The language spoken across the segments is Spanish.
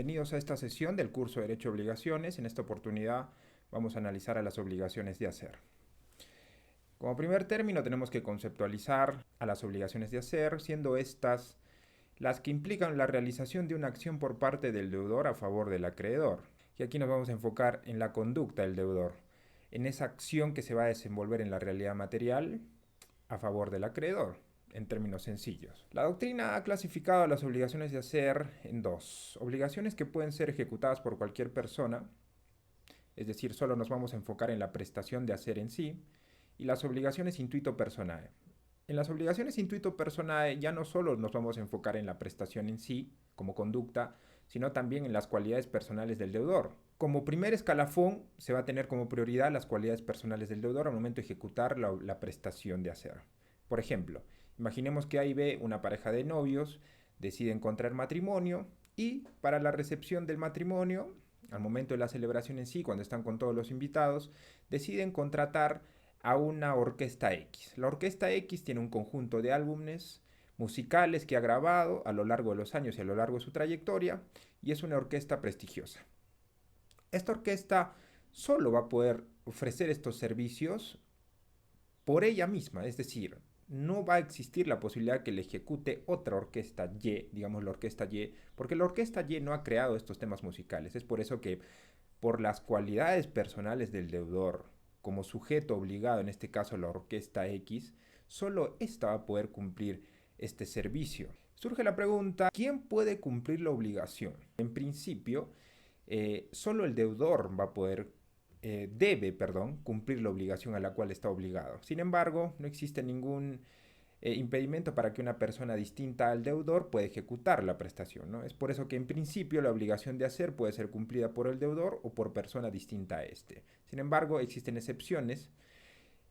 Bienvenidos a esta sesión del curso de Derecho y Obligaciones. En esta oportunidad vamos a analizar a las obligaciones de hacer. Como primer término tenemos que conceptualizar a las obligaciones de hacer, siendo estas las que implican la realización de una acción por parte del deudor a favor del acreedor. Y aquí nos vamos a enfocar en la conducta del deudor, en esa acción que se va a desenvolver en la realidad material a favor del acreedor, en términos sencillos. La doctrina ha clasificado las obligaciones de hacer en dos: obligaciones que pueden ser ejecutadas por cualquier persona, es decir, solo nos vamos a enfocar en la prestación de hacer en sí, y las obligaciones intuito personae. En las obligaciones intuito personae ya no solo nos vamos a enfocar en la prestación en sí, como conducta, sino también en las cualidades personales del deudor. Como primer escalafón se va a tener como prioridad las cualidades personales del deudor al momento de ejecutar la prestación de hacer. Por ejemplo, imaginemos que A y B, una pareja de novios, deciden contraer matrimonio y para la recepción del matrimonio, al momento de la celebración en sí, cuando están con todos los invitados, deciden contratar a una orquesta X. La orquesta X tiene un conjunto de álbumes musicales que ha grabado a lo largo de los años y a lo largo de su trayectoria, y es una orquesta prestigiosa. Esta orquesta solo va a poder ofrecer estos servicios por ella misma, es decir, no va a existir la posibilidad que le ejecute otra orquesta Y, digamos la orquesta Y, porque la orquesta Y no ha creado estos temas musicales. Es por eso que, por las cualidades personales del deudor, como sujeto obligado, en este caso la orquesta X, solo ésta va a poder cumplir este servicio. Surge la pregunta: ¿quién puede cumplir la obligación? En principio, solo el deudor va a poder cumplir la obligación a la cual está obligado. Sin embargo, no existe ningún impedimento para que una persona distinta al deudor pueda ejecutar la prestación, ¿no? Es por eso que en principio la obligación de hacer puede ser cumplida por el deudor o por persona distinta a este. Sin embargo, existen excepciones,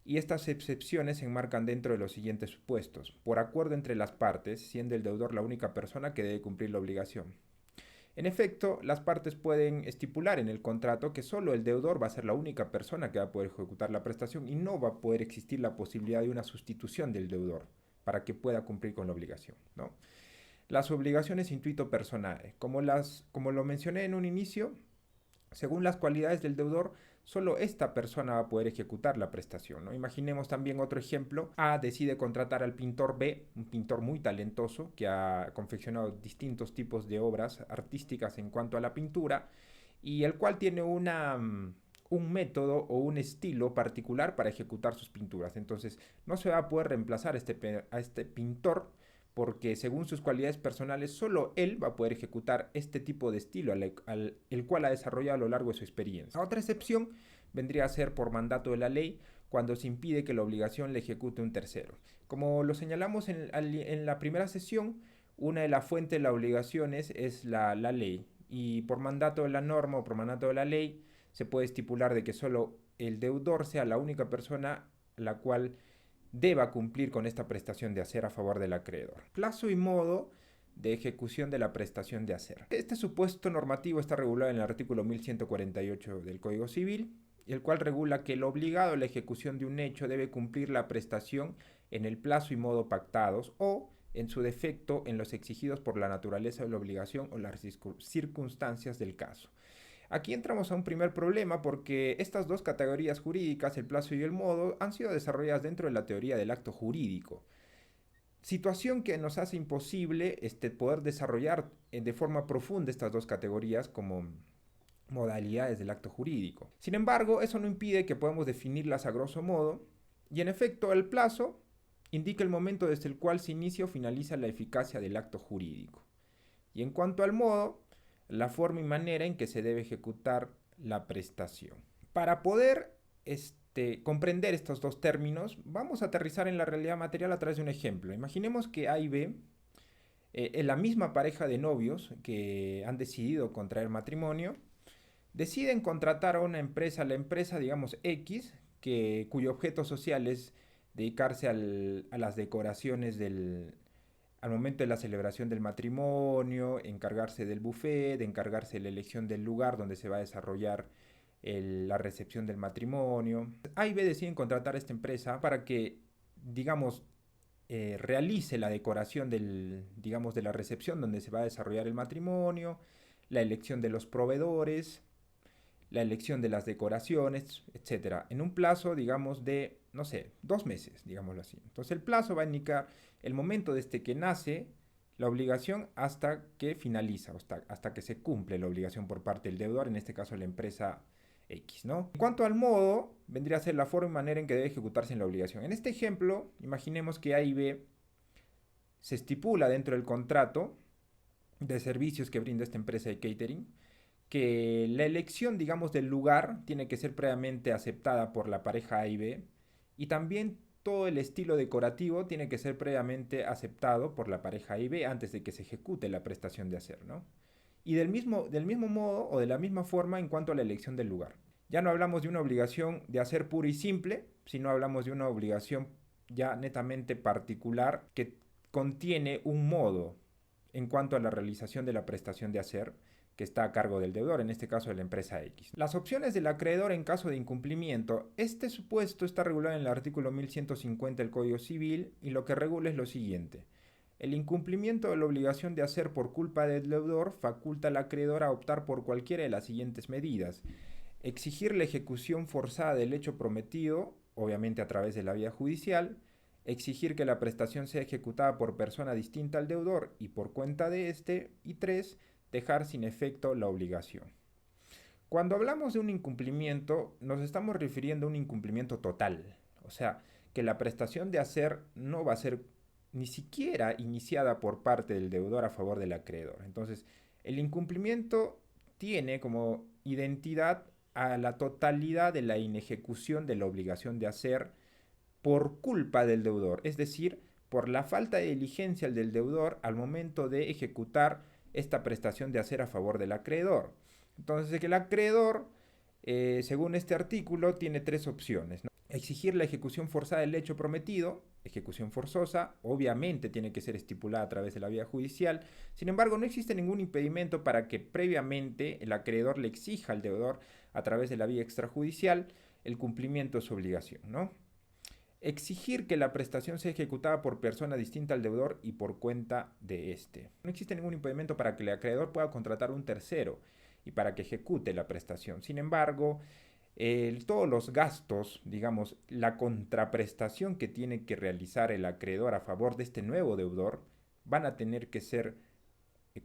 y estas excepciones se enmarcan dentro de los siguientes supuestos: por acuerdo entre las partes, siendo el deudor la única persona que debe cumplir la obligación. En efecto, las partes pueden estipular en el contrato que solo el deudor va a ser la única persona que va a poder ejecutar la prestación y no va a poder existir la posibilidad de una sustitución del deudor para que pueda cumplir con la obligación, ¿no? Las obligaciones intuito personae, como lo mencioné en un inicio, según las cualidades del deudor, solo esta persona va a poder ejecutar la prestación, ¿no? Imaginemos también otro ejemplo. A decide contratar al pintor B, un pintor muy talentoso que ha confeccionado distintos tipos de obras artísticas en cuanto a la pintura, y el cual tiene un método o un estilo particular para ejecutar sus pinturas. Entonces no se va a poder reemplazar a este pintor, porque según sus cualidades personales solo él va a poder ejecutar este tipo de estilo el cual ha desarrollado a lo largo de su experiencia. Otra excepción vendría a ser por mandato de la ley, cuando se impide que la obligación le ejecute un tercero. Como lo señalamos en la primera sesión, una de las fuentes de las obligaciones es la ley, y por mandato de la norma o por mandato de la ley se puede estipular de que solo el deudor sea la única persona la cual deba cumplir con esta prestación de hacer a favor del acreedor. Plazo y modo de ejecución de la prestación de hacer. Este supuesto normativo está regulado en el artículo 1148 del Código Civil, el cual regula que el obligado a la ejecución de un hecho debe cumplir la prestación en el plazo y modo pactados o, en su defecto, en los exigidos por la naturaleza de la obligación o las circunstancias del caso. Aquí entramos a un primer problema, porque estas dos categorías jurídicas, el plazo y el modo, han sido desarrolladas dentro de la teoría del acto jurídico. Situación que nos hace imposible poder desarrollar de forma profunda estas dos categorías como modalidades del acto jurídico. Sin embargo, eso no impide que podamos definirlas a grosso modo, y en efecto el plazo indica el momento desde el cual se inicia o finaliza la eficacia del acto jurídico. Y en cuanto al modo, la forma y manera en que se debe ejecutar la prestación. Para poder comprender estos dos términos, vamos a aterrizar en la realidad material a través de un ejemplo. Imaginemos que A y B, la misma pareja de novios que han decidido contraer matrimonio, deciden contratar a una empresa, la empresa, digamos, X, cuyo objeto social es dedicarse a las decoraciones al momento de la celebración del matrimonio, encargarse del buffet, encargarse de la elección del lugar donde se va a desarrollar la recepción del matrimonio. A y B deciden contratar a esta empresa para que, digamos, realice la decoración digamos, de la recepción donde se va a desarrollar el matrimonio, la elección de los proveedores, la elección de las decoraciones, etcétera, en un plazo, digamos, de, no sé, 2 meses, digámoslo así. Entonces el plazo va a indicar el momento desde que nace la obligación hasta que finaliza, hasta que se cumple la obligación por parte del deudor, en este caso la empresa X, ¿no? En cuanto al modo, vendría a ser la forma y manera en que debe ejecutarse la obligación. En este ejemplo, imaginemos que A y B se estipula dentro del contrato de servicios que brinda esta empresa de catering que la elección, digamos, del lugar tiene que ser previamente aceptada por la pareja A y B, y también todo el estilo decorativo tiene que ser previamente aceptado por la pareja A y B antes de que se ejecute la prestación de hacer, ¿no? Y del mismo modo o de la misma forma en cuanto a la elección del lugar. Ya no hablamos de una obligación de hacer pura y simple, sino hablamos de una obligación ya netamente particular que contiene un modo en cuanto a la realización de la prestación de hacer que está a cargo del deudor, en este caso de la empresa X. Las opciones del acreedor en caso de incumplimiento. Este supuesto está regulado en el artículo 1150 del Código Civil y lo que regula es lo siguiente. El incumplimiento de la obligación de hacer por culpa del deudor faculta al acreedor a optar por cualquiera de las siguientes medidas. Exigir la ejecución forzada del hecho prometido, obviamente a través de la vía judicial. Exigir que la prestación sea ejecutada por persona distinta al deudor y por cuenta de éste. Y 3. Dejar sin efecto la obligación. Cuando hablamos de un incumplimiento, nos estamos refiriendo a un incumplimiento total. O sea, que la prestación de hacer no va a ser ni siquiera iniciada por parte del deudor a favor del acreedor. Entonces, el incumplimiento tiene como identidad a la totalidad de la inejecución de la obligación de hacer por culpa del deudor, es decir, por la falta de diligencia del deudor al momento de ejecutar esta prestación de hacer a favor del acreedor. Entonces, que el acreedor, según este artículo, tiene 3 opciones, ¿no? Exigir la ejecución forzada del hecho prometido, ejecución forzosa, obviamente tiene que ser estipulada a través de la vía judicial. Sin embargo, no existe ningún impedimento para que previamente el acreedor le exija al deudor a través de la vía extrajudicial el cumplimiento de su obligación, ¿no? Exigir que la prestación sea ejecutada por persona distinta al deudor y por cuenta de éste. No existe ningún impedimento para que el acreedor pueda contratar un tercero y para que ejecute la prestación. Sin embargo, todos los gastos, digamos, la contraprestación que tiene que realizar el acreedor a favor de este nuevo deudor, van a tener que ser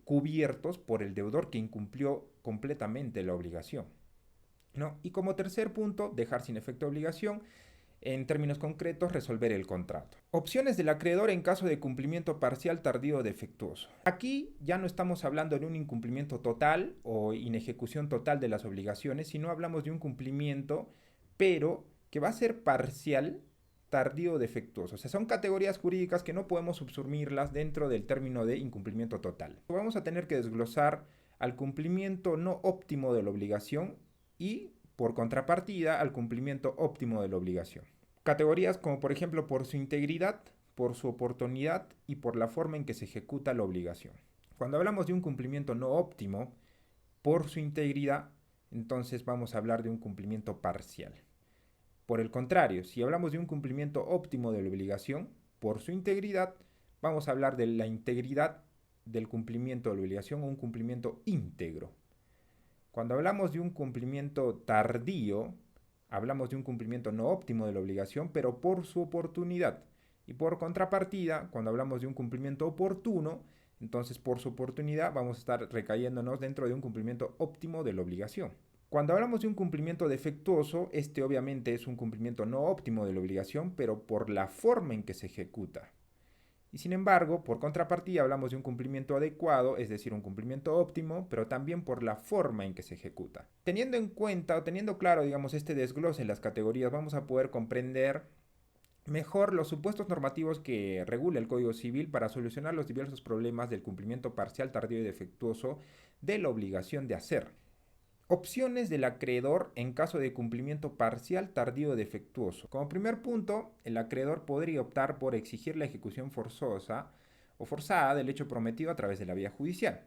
cubiertos por el deudor que incumplió completamente la obligación, ¿no? Y como tercer punto, dejar sin efecto obligación. En términos concretos, resolver el contrato. Opciones del acreedor en caso de cumplimiento parcial, tardío o defectuoso. Aquí ya no estamos hablando de un incumplimiento total o inejecución total de las obligaciones, sino hablamos de un cumplimiento, pero que va a ser parcial, tardío o defectuoso. O sea, son categorías jurídicas que no podemos subsumirlas dentro del término de incumplimiento total. Vamos a tener que desglosar al cumplimiento no óptimo de la obligación y, por contrapartida, al cumplimiento óptimo de la obligación. Categorías como por ejemplo por su integridad, por su oportunidad y por la forma en que se ejecuta la obligación. Cuando hablamos de un cumplimiento no óptimo, por su integridad, entonces vamos a hablar de un cumplimiento parcial. Por el contrario, si hablamos de un cumplimiento óptimo de la obligación, por su integridad, vamos a hablar de la integridad del cumplimiento de la obligación o un cumplimiento íntegro. Cuando hablamos de un cumplimiento tardío, hablamos de un cumplimiento no óptimo de la obligación, pero por su oportunidad. Y por contrapartida, cuando hablamos de un cumplimiento oportuno, entonces por su oportunidad vamos a estar recayéndonos dentro de un cumplimiento óptimo de la obligación. Cuando hablamos de un cumplimiento defectuoso, este obviamente es un cumplimiento no óptimo de la obligación, pero por la forma en que se ejecuta. Y sin embargo, por contrapartida, hablamos de un cumplimiento adecuado, es decir, un cumplimiento óptimo, pero también por la forma en que se ejecuta. Teniendo en cuenta o teniendo claro, digamos, este desglose en las categorías, vamos a poder comprender mejor los supuestos normativos que regula el Código Civil para solucionar los diversos problemas del cumplimiento parcial, tardío y defectuoso de la obligación de hacer. Opciones del acreedor en caso de cumplimiento parcial, tardío o defectuoso. Como primer punto, el acreedor podría optar por exigir la ejecución forzosa o forzada del hecho prometido a través de la vía judicial.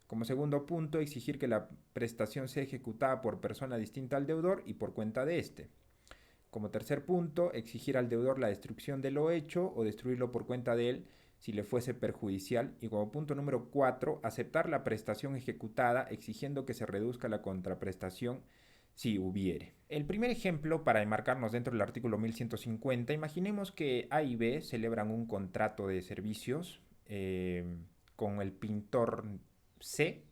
Como segundo punto, exigir que la prestación sea ejecutada por persona distinta al deudor y por cuenta de éste. Como tercer punto, exigir al deudor la destrucción de lo hecho o destruirlo por cuenta de él si le fuese perjudicial. Y como punto número 4, aceptar la prestación ejecutada exigiendo que se reduzca la contraprestación si hubiere. El primer ejemplo, para enmarcarnos dentro del artículo 1150, imaginemos que A y B celebran un contrato de servicios con el pintor C,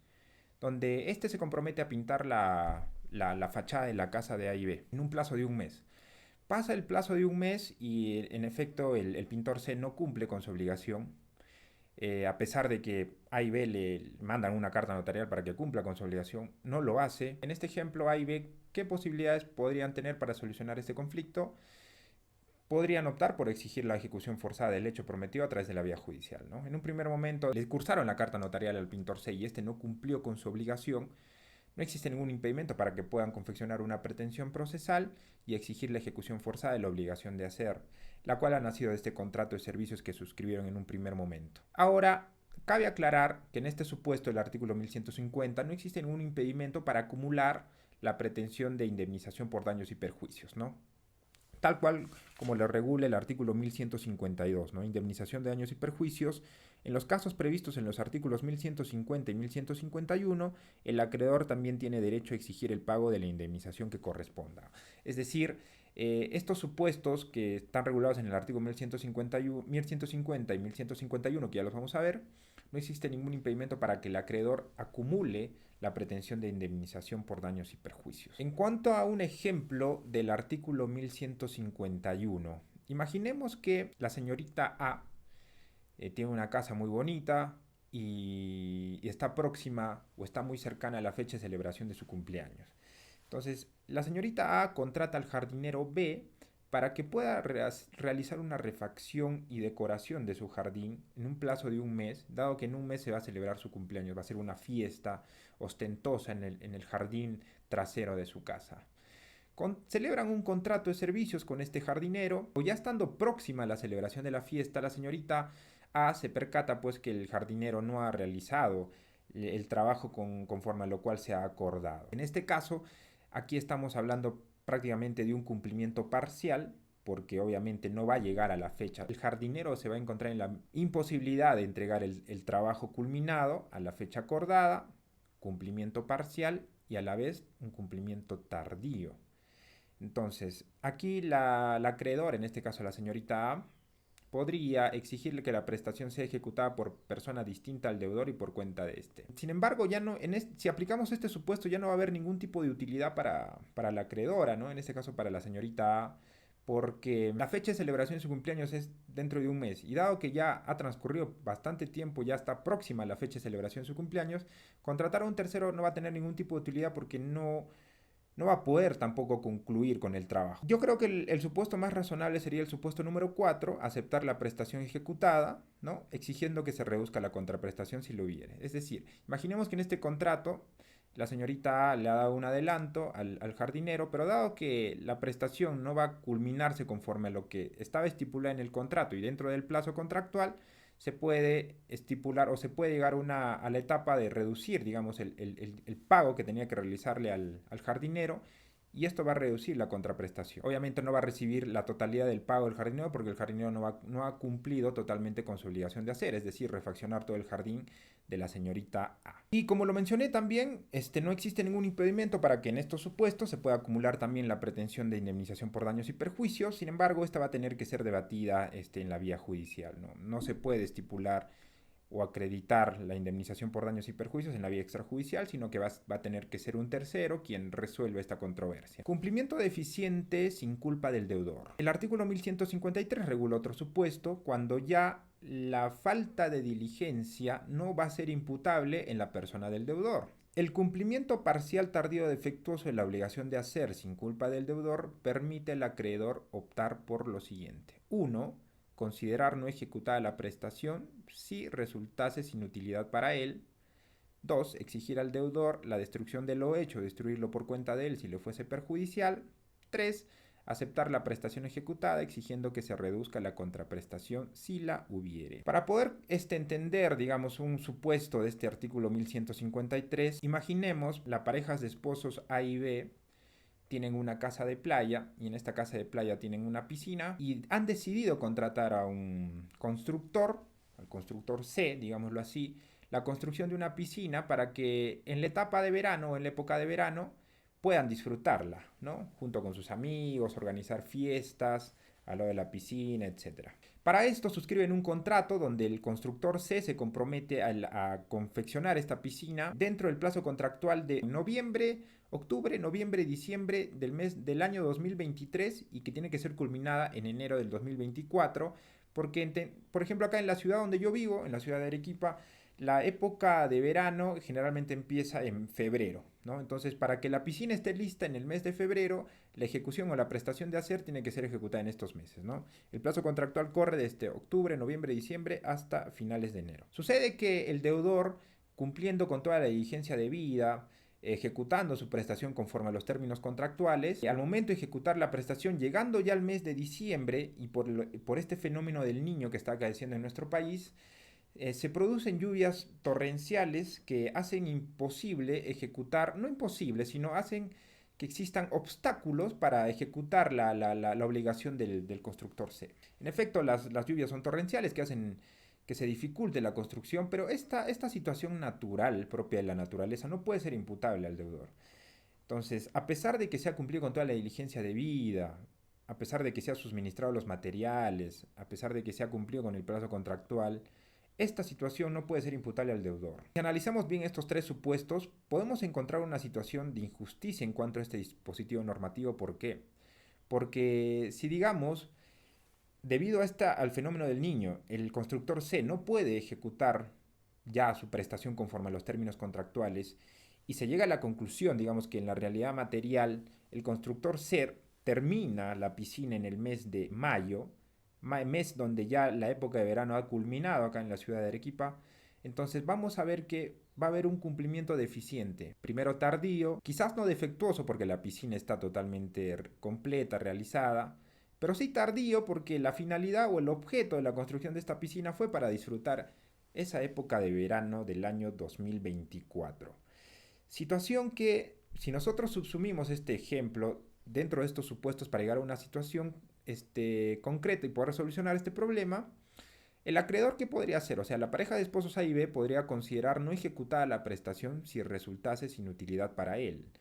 donde este se compromete a pintar la fachada de la casa de A y B en un plazo de un mes. Pasa el plazo de un mes y en efecto el pintor C no cumple con su obligación, a pesar de que A y B le mandan una carta notarial para que cumpla con su obligación, no lo hace. En este ejemplo, A y B, ¿qué posibilidades podrían tener para solucionar este conflicto? Podrían optar por exigir la ejecución forzada del hecho prometido a través de la vía judicial, ¿no? En un primer momento le cursaron la carta notarial al pintor C y este no cumplió con su obligación. No existe ningún impedimento para que puedan confeccionar una pretensión procesal y exigir la ejecución forzada de la obligación de hacer, la cual ha nacido de este contrato de servicios que suscribieron en un primer momento. Ahora, cabe aclarar que en este supuesto del artículo 1150 no existe ningún impedimento para acumular la pretensión de indemnización por daños y perjuicios, ¿no? Tal cual como lo regula el artículo 1152, ¿no? Indemnización de daños y perjuicios. En los casos previstos en los artículos 1150 y 1151, el acreedor también tiene derecho a exigir el pago de la indemnización que corresponda. Es decir, estos supuestos que están regulados en el artículo 1150 y 1151, que ya los vamos a ver, no existe ningún impedimento para que el acreedor acumule la pretensión de indemnización por daños y perjuicios. En cuanto a un ejemplo del artículo 1151, imaginemos que la señorita A tiene una casa muy bonita y está próxima o está muy cercana a la fecha de celebración de su cumpleaños. Entonces, la señorita A contrata al jardinero B para que pueda realizar una refacción y decoración de su jardín en un plazo de un mes, dado que en un mes se va a celebrar su cumpleaños, va a ser una fiesta ostentosa en el jardín trasero de su casa. Celebran un contrato de servicios con este jardinero, o ya estando próxima a la celebración de la fiesta, la señorita A se percata pues que el jardinero no ha realizado el trabajo conforme a lo cual se ha acordado. En este caso, aquí estamos hablando prácticamente de un cumplimiento parcial, porque obviamente no va a llegar a la fecha. El jardinero se va a encontrar en la imposibilidad de entregar el trabajo culminado a la fecha acordada, cumplimiento parcial y a la vez un cumplimiento tardío. Entonces, aquí la acreedora, en este caso la señorita A, podría exigirle que la prestación sea ejecutada por persona distinta al deudor y por cuenta de este. Sin embargo, ya no, si aplicamos este supuesto, ya no va a haber ningún tipo de utilidad para la acreedora, ¿no? En este caso para la señorita A, porque la fecha de celebración de su cumpleaños es dentro de un mes. Y dado que ya ha transcurrido bastante tiempo, ya está próxima la fecha de celebración de su cumpleaños, contratar a un tercero no va a tener ningún tipo de utilidad porque no va a poder tampoco concluir con el trabajo. Yo creo que el supuesto más razonable sería el supuesto número 4, aceptar la prestación ejecutada, ¿no? Exigiendo que se reduzca la contraprestación si lo hubiere. Es decir, imaginemos que en este contrato la señorita A le ha dado un adelanto al jardinero, pero dado que la prestación no va a culminarse conforme a lo que estaba estipulado en el contrato y dentro del plazo contractual, se puede estipular o se puede llegar a la etapa de reducir, digamos, el pago que tenía que realizarle al jardinero, y esto va a reducir la contraprestación. Obviamente no va a recibir la totalidad del pago del jardinero porque el jardinero no ha cumplido totalmente con su obligación de hacer, es decir, refaccionar todo el jardín de la señorita A. Y como lo mencioné también, no existe ningún impedimento para que en estos supuestos se pueda acumular también la pretensión de indemnización por daños y perjuicios. Sin embargo, esta va a tener que ser debatida en la vía judicial, ¿no? No se puede estipular o acreditar la indemnización por daños y perjuicios en la vía extrajudicial, sino que va a tener que ser un tercero quien resuelva esta controversia. Cumplimiento deficiente sin culpa del deudor. El artículo 1153 regula otro supuesto cuando ya la falta de diligencia no va a ser imputable en la persona del deudor. El cumplimiento parcial tardío o defectuoso de la obligación de hacer sin culpa del deudor permite al acreedor optar por lo siguiente. 1. Considerar no ejecutada la prestación si resultase sin utilidad para él. 2. Exigir al deudor la destrucción de lo hecho, destruirlo por cuenta de él si le fuese perjudicial. 3. Aceptar la prestación ejecutada exigiendo que se reduzca la contraprestación si la hubiere. Para poder entender, digamos, un supuesto de este artículo 1153, imaginemos las parejas de esposos A y B tienen una casa de playa y en esta casa de playa tienen una piscina y han decidido contratar a un constructor al constructor C, digámoslo así, la construcción de una piscina para que en la etapa de verano o en la época de verano puedan disfrutarla, ¿no? Junto con sus amigos, organizar fiestas al lado de la piscina, etcétera. Para esto suscriben un contrato donde el constructor C se compromete a confeccionar esta piscina dentro del plazo contractual de octubre, noviembre y diciembre del año 2023 y que tiene que ser culminada en enero del 2024 porque, por ejemplo, acá en la ciudad donde yo vivo, en la ciudad de Arequipa, la época de verano generalmente empieza en febrero, ¿no? Entonces, para que la piscina esté lista en el mes de febrero, la ejecución o la prestación de hacer tiene que ser ejecutada en estos meses, ¿no? El plazo contractual corre desde octubre, noviembre, diciembre hasta finales de enero. Sucede que el deudor, cumpliendo con toda la diligencia debida, ejecutando su prestación conforme a los términos contractuales, y al momento de ejecutar la prestación, llegando ya al mes de diciembre, y por este fenómeno del niño que está acaeciendo en nuestro país, se producen lluvias torrenciales que hacen imposible ejecutar, no imposible, sino hacen que existan obstáculos para ejecutar la obligación del constructor C. En efecto, las lluvias son torrenciales que hacen que se dificulte la construcción, pero esta situación natural, propia de la naturaleza, no puede ser imputable al deudor. Entonces, a pesar de que se ha cumplido con toda la diligencia debida, a pesar de que se han suministrado los materiales, a pesar de que se ha cumplido con el plazo contractual, esta situación no puede ser imputable al deudor. Si analizamos bien estos tres supuestos, podemos encontrar una situación de injusticia en cuanto a este dispositivo normativo. ¿Por qué? Porque si digamos, debido al fenómeno del niño, el constructor C no puede ejecutar ya su prestación conforme a los términos contractuales y se llega a la conclusión, digamos, que en la realidad material el constructor C termina la piscina en el mes de mayo, mes donde ya la época de verano ha culminado acá en la ciudad de Arequipa, entonces vamos a ver que va a haber un cumplimiento deficiente. Primero tardío, quizás no defectuoso porque la piscina está totalmente completa, realizada, pero sí tardío porque la finalidad o el objeto de la construcción de esta piscina fue para disfrutar esa época de verano del año 2024. Situación que, si nosotros subsumimos este ejemplo dentro de estos supuestos para llegar a una situación concreta y poder solucionar este problema, el acreedor, ¿qué podría hacer? O sea, la pareja de esposos A y B podría considerar no ejecutada la prestación si resultase sin utilidad para él.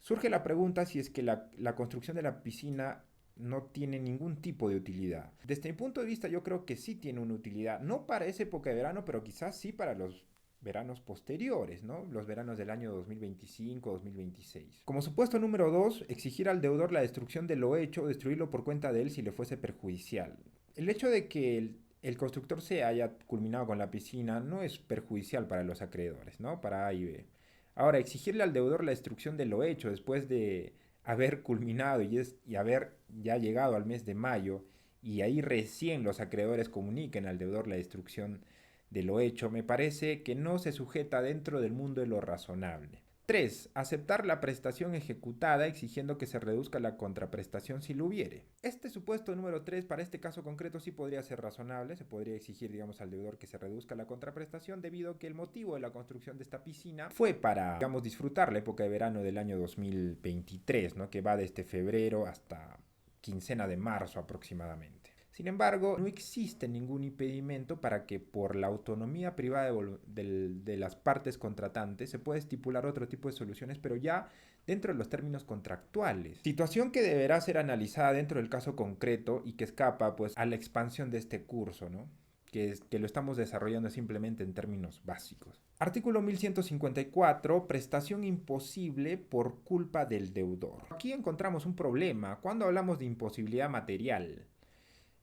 Surge la pregunta si es que la construcción de la piscina no tiene ningún tipo de utilidad. Desde mi punto de vista, yo creo que sí tiene una utilidad, no para esa época de verano, pero quizás sí para los veranos posteriores, ¿no? Los veranos del año 2025-2026. Como supuesto número 2, exigir al deudor la destrucción de lo hecho o destruirlo por cuenta de él si le fuese perjudicial. El hecho de que el constructor se haya culminado con la piscina no es perjudicial para los acreedores, ¿no? Para A y B. Ahora, exigirle al deudor la destrucción de lo hecho después de haber culminado y haber ya llegado al mes de mayo y ahí recién los acreedores comuniquen al deudor la destrucción de lo hecho, me parece que no se sujeta dentro del mundo de lo razonable. 3. Aceptar la prestación ejecutada exigiendo que se reduzca la contraprestación si lo hubiere. Este supuesto número 3 para este caso concreto sí podría ser razonable, se podría exigir, digamos, al deudor que se reduzca la contraprestación debido a que el motivo de la construcción de esta piscina fue para, digamos, disfrutar la época de verano del año 2023, ¿no? Que va desde febrero hasta quincena de marzo aproximadamente. Sin embargo, no existe ningún impedimento para que por la autonomía privada de las partes contratantes se pueda estipular otro tipo de soluciones, pero ya dentro de los términos contractuales. Situación que deberá ser analizada dentro del caso concreto y que escapa pues a la expansión de este curso, ¿no? Que lo estamos desarrollando simplemente en términos básicos. Artículo 1154, prestación imposible por culpa del deudor. Aquí encontramos un problema cuando hablamos de imposibilidad material.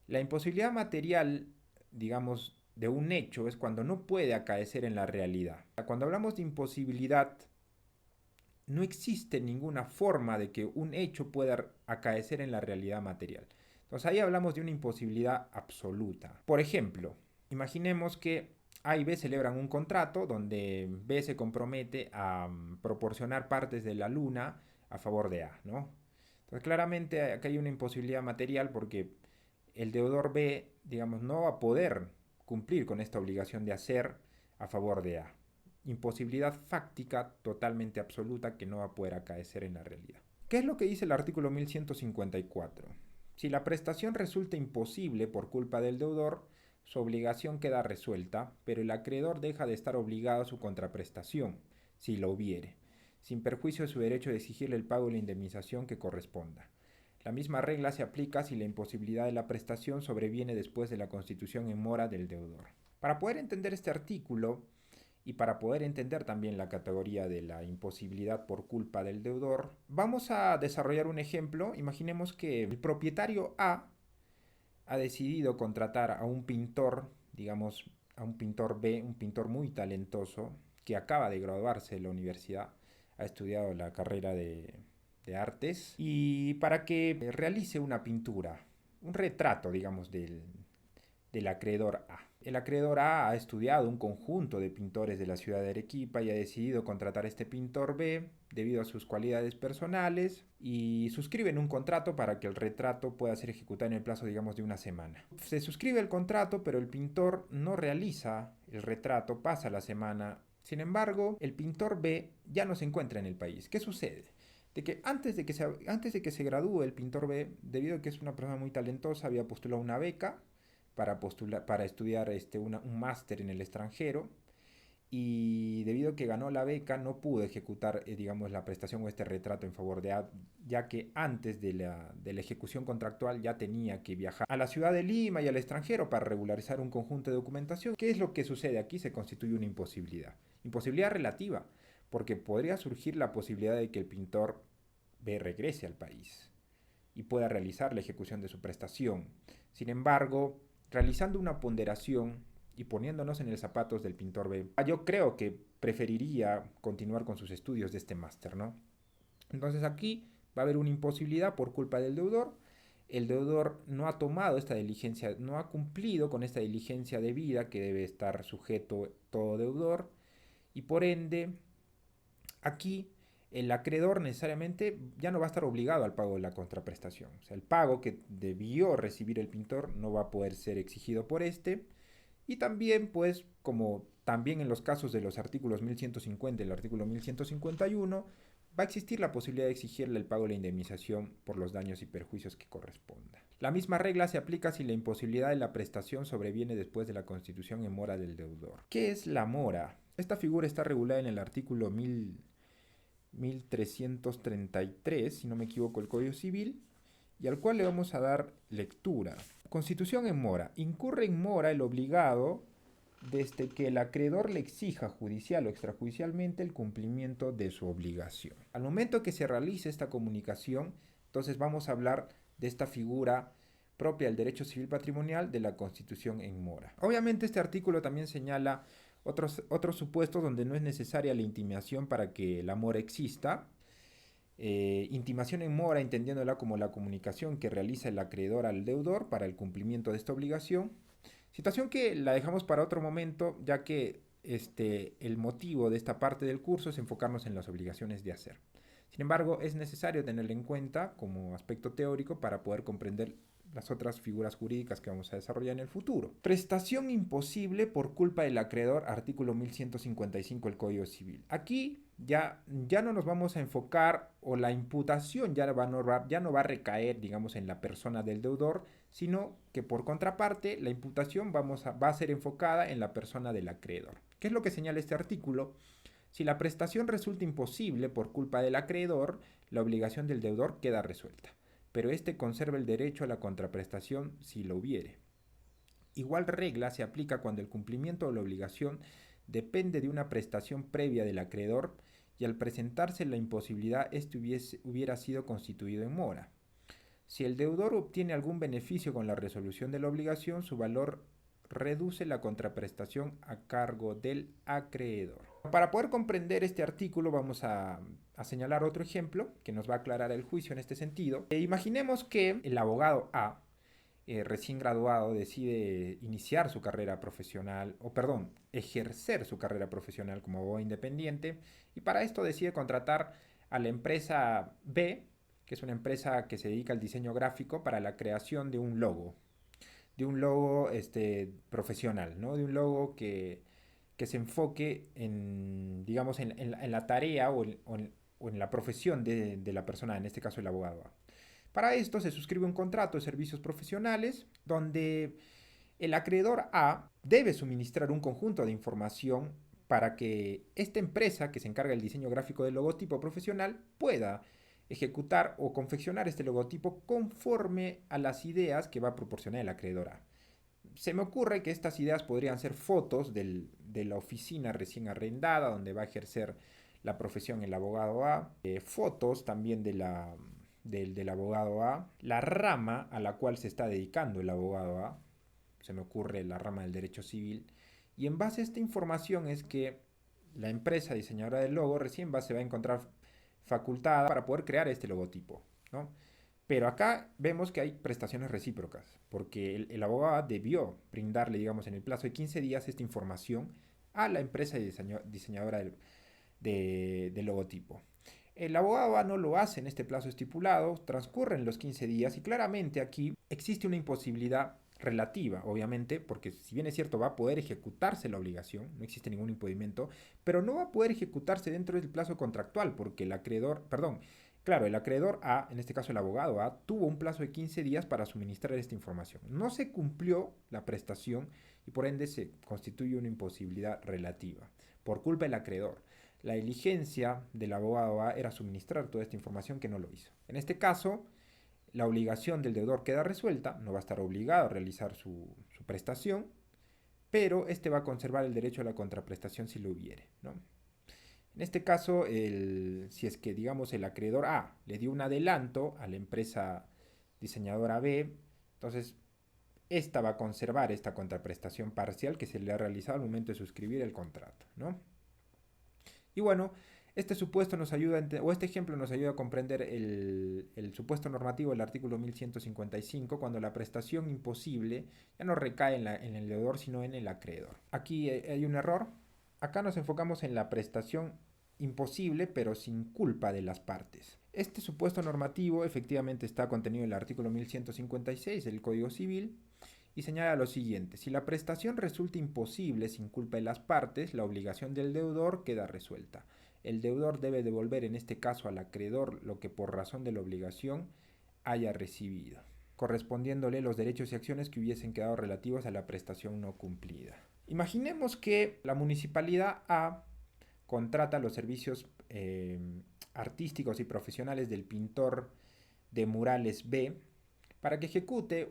La imposibilidad material, digamos, de un hecho es cuando no puede acaecer en la realidad. Cuando hablamos de imposibilidad, no existe ninguna forma de que un hecho pueda acaecer en la realidad material. Entonces ahí hablamos de una imposibilidad absoluta. Por ejemplo, imaginemos que A y B celebran un contrato donde B se compromete a proporcionar partes de la luna a favor de A, ¿no? Entonces claramente acá hay una imposibilidad material porque el deudor B, digamos, no va a poder cumplir con esta obligación de hacer a favor de A. Imposibilidad fáctica totalmente absoluta que no va a poder acaecer en la realidad. ¿Qué es lo que dice el artículo 1154? Si la prestación resulta imposible por culpa del deudor, su obligación queda resuelta, pero el acreedor deja de estar obligado a su contraprestación, si lo hubiere, sin perjuicio de su derecho de exigirle el pago de la indemnización que corresponda. La misma regla se aplica si la imposibilidad de la prestación sobreviene después de la constitución en mora del deudor. Para poder entender este artículo y para poder entender también la categoría de la imposibilidad por culpa del deudor, vamos a desarrollar un ejemplo. Imaginemos que el propietario A ha decidido contratar a un pintor, digamos, a un pintor B, un pintor muy talentoso, que acaba de graduarse de la universidad, ha estudiado la carrera de artes, y para que realice una pintura, un retrato, digamos, del acreedor A. El acreedor A ha estudiado un conjunto de pintores de la ciudad de Arequipa y ha decidido contratar a este pintor B debido a sus cualidades personales y suscriben un contrato para que el retrato pueda ser ejecutado en el plazo, digamos, de una semana. Se suscribe el contrato, pero el pintor no realiza el retrato, pasa la semana. Sin embargo, el pintor B ya no se encuentra en el país. ¿Qué sucede? De que antes de que se gradúe el pintor B, debido a que es una persona muy talentosa, había postulado una beca para estudiar un máster en el extranjero, y debido a que ganó la beca no pudo ejecutar digamos, la prestación o este retrato en favor de A, ya que antes de la ejecución contractual ya tenía que viajar a la ciudad de Lima y al extranjero para regularizar un conjunto de documentación. ¿Qué es lo que sucede aquí? Se constituye una imposibilidad relativa, porque podría surgir la posibilidad de que el pintor B regrese al país y pueda realizar la ejecución de su prestación. Sin embargo, realizando una ponderación y poniéndonos en los zapatos del pintor B, yo creo que preferiría continuar con sus estudios de este máster, ¿no? Entonces aquí va a haber una imposibilidad por culpa del deudor. El deudor no ha tomado esta diligencia, no ha cumplido con esta diligencia debida que debe estar sujeto todo deudor, y por ende aquí el acreedor necesariamente ya no va a estar obligado al pago de la contraprestación. O sea, el pago que debió recibir el pintor no va a poder ser exigido por este. Y también, pues, como también en los casos de los artículos 1150 y el artículo 1151, va a existir la posibilidad de exigirle el pago de la indemnización por los daños y perjuicios que corresponda. La misma regla se aplica si la imposibilidad de la prestación sobreviene después de la constitución en mora del deudor. ¿Qué es la mora? Esta figura está regulada en el artículo 1333, si no me equivoco, el Código Civil, y al cual le vamos a dar lectura. Constitución en mora. Incurre en mora el obligado desde que el acreedor le exija judicial o extrajudicialmente el cumplimiento de su obligación. Al momento que se realice esta comunicación, entonces vamos a hablar de esta figura propia del derecho civil patrimonial de la Constitución en mora. Obviamente este artículo también señala otros supuestos donde no es necesaria la intimación para que la mora exista. Intimación en mora, entendiéndola como la comunicación que realiza el acreedor al deudor para el cumplimiento de esta obligación. Situación que la dejamos para otro momento, ya que el motivo de esta parte del curso es enfocarnos en las obligaciones de hacer. Sin embargo, es necesario tenerlo en cuenta como aspecto teórico para poder comprender las otras figuras jurídicas que vamos a desarrollar en el futuro. Prestación imposible por culpa del acreedor, artículo 1155 del Código Civil. Aquí ya no nos vamos a enfocar, o la imputación ya no va a recaer, digamos, en la persona del deudor, sino que por contraparte la imputación va a ser enfocada en la persona del acreedor. ¿Qué es lo que señala este artículo? Si la prestación resulta imposible por culpa del acreedor, la obligación del deudor queda resuelta, pero éste conserva el derecho a la contraprestación si lo hubiere. Igual regla se aplica cuando el cumplimiento de la obligación depende de una prestación previa del acreedor y al presentarse la imposibilidad hubiera sido constituido en mora. Si el deudor obtiene algún beneficio con la resolución de la obligación, su valor reduce la contraprestación a cargo del acreedor. Para poder comprender este artículo vamos a señalar otro ejemplo que nos va a aclarar el juicio en este sentido. Imaginemos que el abogado A, recién graduado, decide iniciar su carrera profesional, ejercer su carrera profesional como abogado independiente, y para esto decide contratar a la empresa B, que es una empresa que se dedica al diseño gráfico, para la creación de un logo profesional, ¿no? De un logo que se enfoque en, digamos, en la tarea o en la profesión de la persona, en este caso el abogado. Para esto se suscribe un contrato de servicios profesionales donde El acreedor A debe suministrar un conjunto de información para que esta empresa que se encarga del diseño gráfico del logotipo profesional pueda ejecutar o confeccionar este logotipo conforme a las ideas que va a proporcionar el acreedor A. Se me ocurre que estas ideas podrían ser fotos de la oficina recién arrendada donde va a ejercer la profesión el abogado A, fotos también del abogado A, la rama a la cual se está dedicando el abogado A, se me ocurre la rama del derecho civil, y en base a esta información es que la empresa diseñadora del logo recién se va a encontrar facultada para poder crear este logotipo, ¿no? Pero acá vemos que hay prestaciones recíprocas, porque el abogado debió brindarle, digamos, en el plazo de 15 días esta información a la empresa diseñadora del logotipo. El abogado no lo hace en este plazo estipulado, transcurren los 15 días y claramente aquí existe una imposibilidad relativa, obviamente, porque si bien es cierto va a poder ejecutarse la obligación, no existe ningún impedimento, pero no va a poder ejecutarse dentro del plazo contractual porque el acreedor, perdón, claro, el acreedor A, en este caso el abogado A, tuvo un plazo de 15 días para suministrar esta información. No se cumplió la prestación y por ende se constituye una imposibilidad relativa por culpa del acreedor. La diligencia del abogado A era suministrar toda esta información que no lo hizo. En este caso, la obligación del deudor queda resuelta, no va a estar obligado a realizar su prestación, pero este va a conservar el derecho a la contraprestación si lo hubiere, ¿no? En este caso, si es que digamos el acreedor A le dio un adelanto a la empresa diseñadora B, entonces esta va a conservar esta contraprestación parcial que se le ha realizado al momento de suscribir el contrato, ¿no? Y bueno, este supuesto nos ayuda, o este ejemplo nos ayuda a comprender el supuesto normativo del artículo 1155 cuando la prestación imposible ya no recae en el deudor sino en el acreedor. Aquí hay un error. Acá nos enfocamos en la prestación imposible pero sin culpa de las partes. Este supuesto normativo efectivamente está contenido en el artículo 1156 del Código Civil y señala lo siguiente: si la prestación resulta imposible sin culpa de las partes, la obligación del deudor queda resuelta. El deudor debe devolver en este caso al acreedor lo que por razón de la obligación haya recibido, correspondiéndole los derechos y acciones que hubiesen quedado relativos a la prestación no cumplida. Imaginemos que la municipalidad A contrata los servicios artísticos y profesionales del pintor de murales B para que ejecute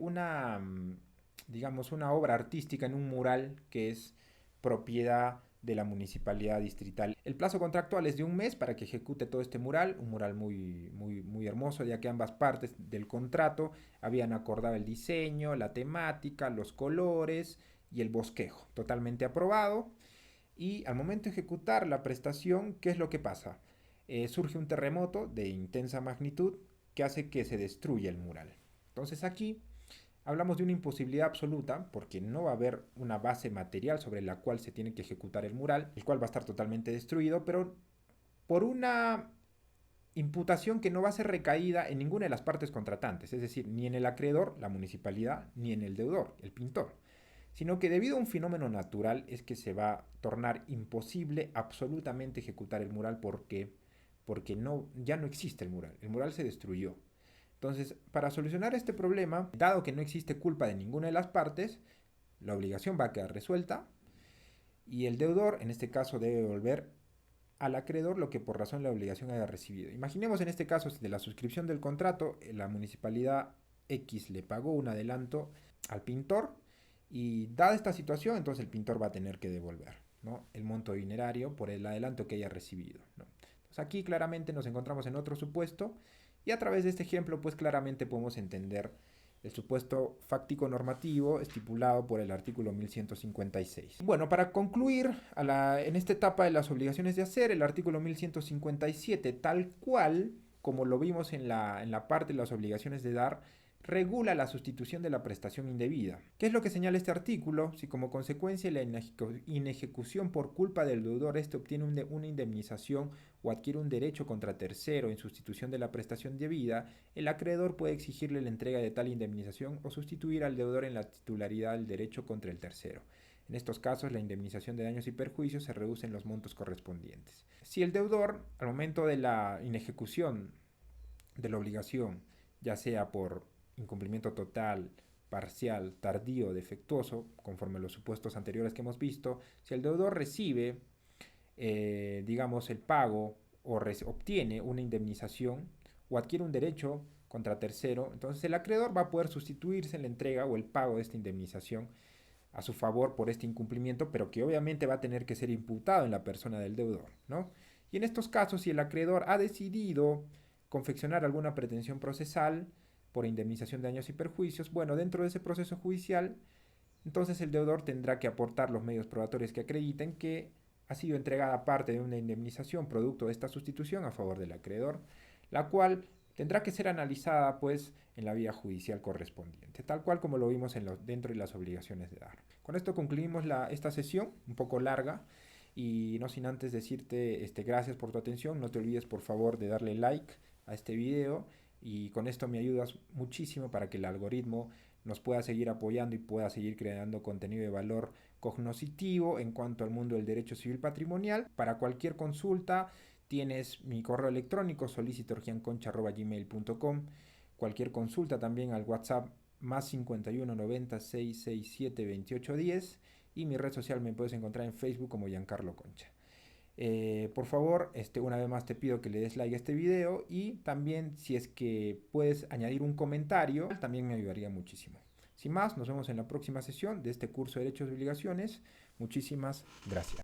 digamos, una obra artística en un mural que es propiedad de la municipalidad distrital. El plazo contractual es de un mes para que ejecute todo este mural, un mural muy hermoso, ya que ambas partes del contrato habían acordado el diseño, la temática, los colores y el bosquejo, totalmente aprobado. Y al momento de ejecutar la prestación, ¿qué es lo que pasa? Surge un terremoto de intensa magnitud que hace que se destruya el mural. Entonces aquí hablamos de una imposibilidad absoluta porque no va a haber una base material sobre la cual se tiene que ejecutar el mural, el cual va a estar totalmente destruido, pero por una imputación que no va a ser recaída en ninguna de las partes contratantes, es decir, ni en el acreedor, la municipalidad, ni en el deudor, el pintor, sino que debido a un fenómeno natural es que se va a tornar imposible absolutamente ejecutar el mural porque ya no existe el mural se destruyó. Entonces, para solucionar este problema, dado que no existe culpa de ninguna de las partes, la obligación va a quedar resuelta y el deudor, en este caso, debe devolver al acreedor lo que por razón de la obligación haya recibido. Imaginemos en este caso, de la suscripción del contrato, la municipalidad X le pagó un adelanto al pintor y dada esta situación, entonces el pintor va a tener que devolver, ¿no?, el monto dinerario por el adelanto que haya recibido, ¿no? Entonces aquí claramente nos encontramos en otro supuesto y a través de este ejemplo pues claramente podemos entender el supuesto fáctico normativo estipulado por el artículo 1156. Bueno, para concluir en esta etapa de las obligaciones de hacer, el artículo 1157, tal cual como lo vimos en la parte de las obligaciones de dar, regula la sustitución de la prestación indebida. ¿Qué es lo que señala este artículo? Si como consecuencia de la inejecución por culpa del deudor este obtiene una indemnización o adquiere un derecho contra tercero en sustitución de la prestación debida, el acreedor puede exigirle la entrega de tal indemnización o sustituir al deudor en la titularidad del derecho contra el tercero. En estos casos, la indemnización de daños y perjuicios se reduce en los montos correspondientes. Si el deudor, al momento de la inejecución de la obligación, ya sea por incumplimiento total parcial, tardío, defectuoso, conforme a los supuestos anteriores que hemos visto, si el deudor recibe, digamos, el pago o obtiene una indemnización o adquiere un derecho contra tercero, entonces el acreedor va a poder sustituirse en la entrega o el pago de esta indemnización a su favor por este incumplimiento, pero que obviamente va a tener que ser imputado en la persona del deudor, ¿no? Y en estos casos, si el acreedor ha decidido confeccionar alguna pretensión procesal por indemnización de daños y perjuicios, bueno, dentro de ese proceso judicial, entonces el deudor tendrá que aportar los medios probatorios que acrediten que ha sido entregada parte de una indemnización producto de esta sustitución a favor del acreedor, la cual tendrá que ser analizada pues en la vía judicial correspondiente, tal cual como lo vimos dentro de las obligaciones de dar. Con esto concluimos esta sesión, un poco larga, y no sin antes decirte gracias por tu atención. No te olvides por favor de darle like a este video y con esto me ayudas muchísimo para que el algoritmo nos pueda seguir apoyando y pueda seguir creando contenido de valor cognoscitivo en cuanto al mundo del derecho civil patrimonial. Para cualquier consulta tienes mi correo electrónico solicitorgianconcha@gmail.com. Cualquier consulta también al WhatsApp más 51 90 667 28 10 y mi red social me puedes encontrar en Facebook como Giancarlo Concha. Por favor, una vez más te pido que le des like a este video y también si es que puedes añadir un comentario, también me ayudaría muchísimo. Sin más, nos vemos en la próxima sesión de este curso de Derechos y Obligaciones. Muchísimas gracias.